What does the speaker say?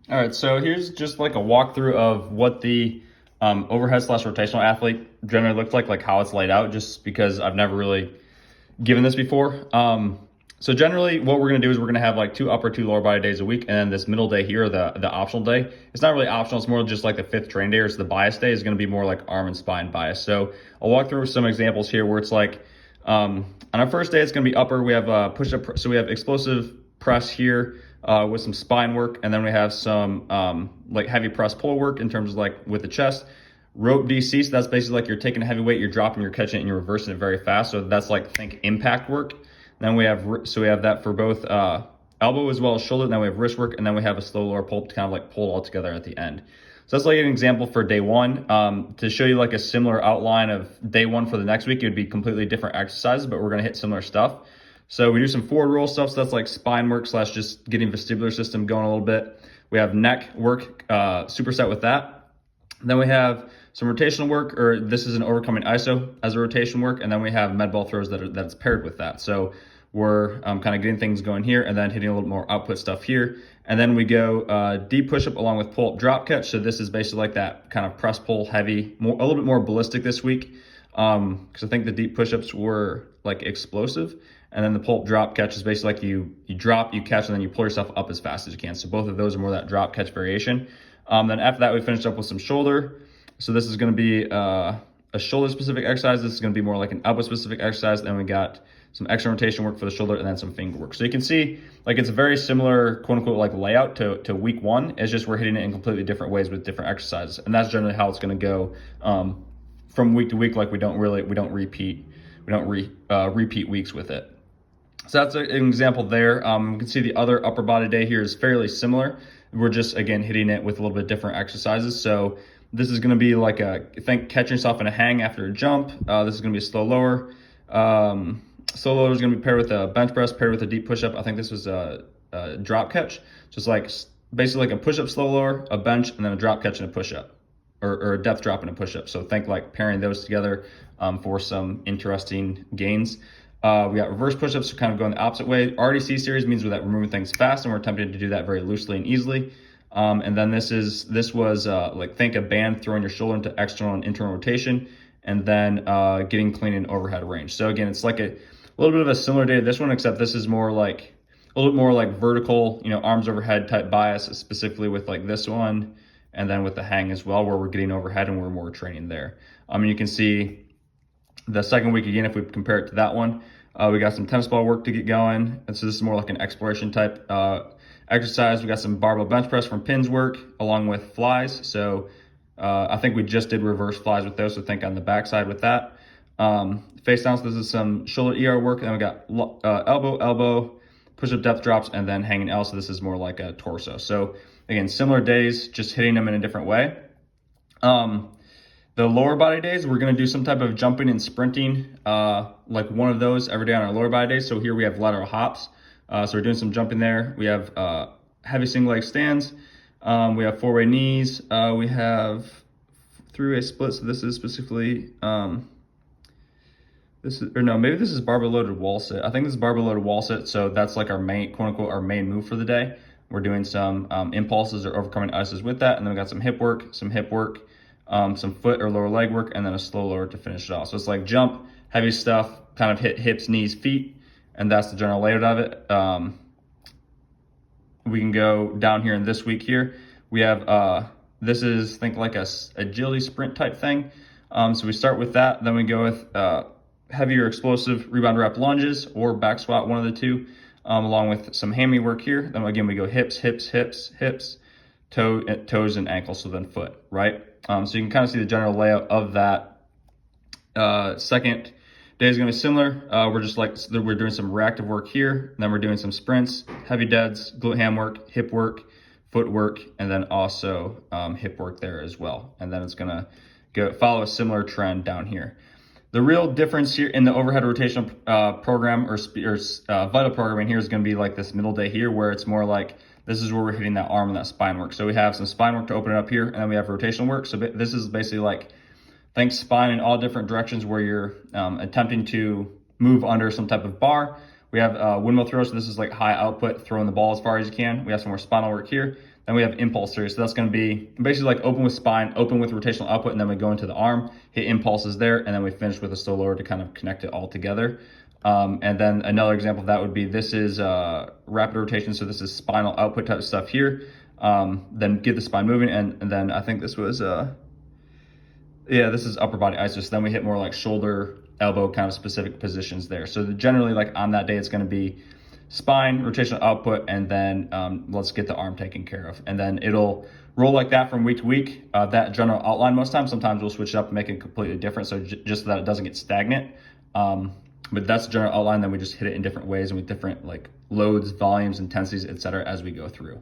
All right, so here's just like a walkthrough of what the overhead slash rotational athlete generally looks like how it's laid out, just because I've never really given this before. So generally what we're gonna do is we're gonna have like 2 upper, 2 lower body days a week, and then this middle day here, the optional day, it's not really optional, it's more just like the 5th train day, or so the bias day is gonna be more like arm and spine bias. So I'll walk through some examples here where it's like, on our first day, it's gonna be upper, we have push-up, so we have explosive press here, with some spine work, and then we have some like heavy press pull work in terms of like with the chest. Rope DC, so that's basically like you're taking a heavy weight, you're dropping, you're catching it, and you're reversing it very fast. So that's like, think impact work. Then we have that for both elbow as well as shoulder. And then we have wrist work, and then we have a slow lower pull to kind of like pull it all together at the end. So that's like an example for day one. To show you like a similar outline of day one for the next week, it would be completely different exercises, but we're gonna hit similar stuff. So we do some forward roll stuff, so that's like spine work slash just getting vestibular system going a little bit. We have neck work, superset with that. Then we have some rotational work, or this is an overcoming iso as a rotation work, and then we have med ball throws that's paired with that. So we're kind of getting things going here, and then hitting a little more output stuff here. And then we go deep push-up along with pull-up drop catch. So this is basically like that kind of press pull heavy, a little bit more ballistic this week, because I think the deep push-ups were like explosive. And then the pull-up drop catch is basically like you drop, you catch, and then you pull yourself up as fast as you can. So both of those are more that drop catch variation. Then after that, we finished up with some shoulder. So this is going to be a shoulder specific exercise. This is going to be more like an elbow specific exercise. Then we got some extra rotation work for the shoulder, and then some finger work. So you can see like it's a very similar quote unquote like layout to week one. It's just we're hitting it in completely different ways with different exercises. And that's generally how it's going to go from week to week. Like we don't repeat weeks with it. So that's an example there. You can see the other upper body day here is fairly similar. We're just, again, hitting it with a little bit different exercises. So this is going to be like think catching yourself in a hang after a jump. This is going to be a slow lower. Slow lower is going to be paired with a bench press, paired with a deep push-up. I think this was a drop catch. Just like basically like a push-up slow lower, a bench, and then a drop catch and a push-up. Or a depth drop and a push-up. So think like pairing those together for some interesting gains. We got reverse push-ups, so kind of going the opposite way. RDC series means that we're moving things fast, and we're attempting to do that very loosely and easily. And then this was like think a band throwing your shoulder into external and internal rotation, and then getting clean in overhead range. So again, it's like a little bit of a similar day to this one, except this is more like a little bit more like vertical, arms overhead type bias, specifically with like this one, and then with the hang as well, where we're getting overhead and we're more training there. You can see the second week, again, if we compare it to that one, we got some tennis ball work to get going. And so this is more like an exploration type exercise. We got some barbell bench press from pins work along with flies. So I think we just did reverse flies with those. So think on the backside with that. Face down, so this is some shoulder ER work. And then we got elbow, push-up depth drops, and then hanging L. So this is more like a torso. So again, similar days, just hitting them in a different way. The lower body days, we're going to do some type of jumping and sprinting, like one of those every day on our lower body days. So here we have lateral hops. So we're doing some jumping there. We have heavy single leg stands. We have 4-way knees. We have 3-way splits. So this is specifically, maybe this is barbell loaded wall sit. I think this is barbell loaded wall sit. So that's like our main, quote unquote, our main move for the day. We're doing some impulses or overcoming isos with that. And then we got some hip work, some foot or lower leg work, and then a slow lower to finish it off. So it's like jump, heavy stuff, kind of hit hips, knees, feet, and that's the general layout of it. We can go down here in this week here. We have, this is, think like a agility sprint type thing. So we start with that, then we go with heavier explosive rebound rep lunges or back squat, one of the two, along with some hammy work here. Then again, we go hips, toes and ankles, so then foot, right? So you can kind of see the general layout of that. Second day is going to be similar. We're doing some reactive work here, and then we're doing some sprints, heavy deads, glute ham work, hip work, foot work, and then also hip work there as well. And then it's going to follow a similar trend down here. The real difference here in the overhead rotational program or vital programming here is going to be like this middle day here, where it's more like this is where we're hitting that arm and that spine work. So we have some spine work to open it up here, and then we have rotational work. So this is basically like think spine in all different directions where you're attempting to move under some type of bar. We have windmill throw, so this is like high output, throwing the ball as far as you can. We have some more spinal work here. Then we have impulse series. So that's going to be basically like open with spine, open with rotational output, and then we go into the arm, hit impulses there, and then we finish with a slow lower to kind of connect it all together. And then another example of that would be, this is rapid rotation. So this is spinal output type stuff here. Then get the spine moving. And then I think this was, this is upper body iso. So then we hit more like shoulder, elbow kind of specific positions there. So generally, like on that day, it's going to be spine, rotational output, and then let's get the arm taken care of. And then it'll roll like that from week to week. That general outline most times. Sometimes we'll switch it up and make it completely different, so just so that it doesn't get stagnant. But that's the general outline. Then we just hit it in different ways and with different like loads, volumes, intensities, etc. as we go through.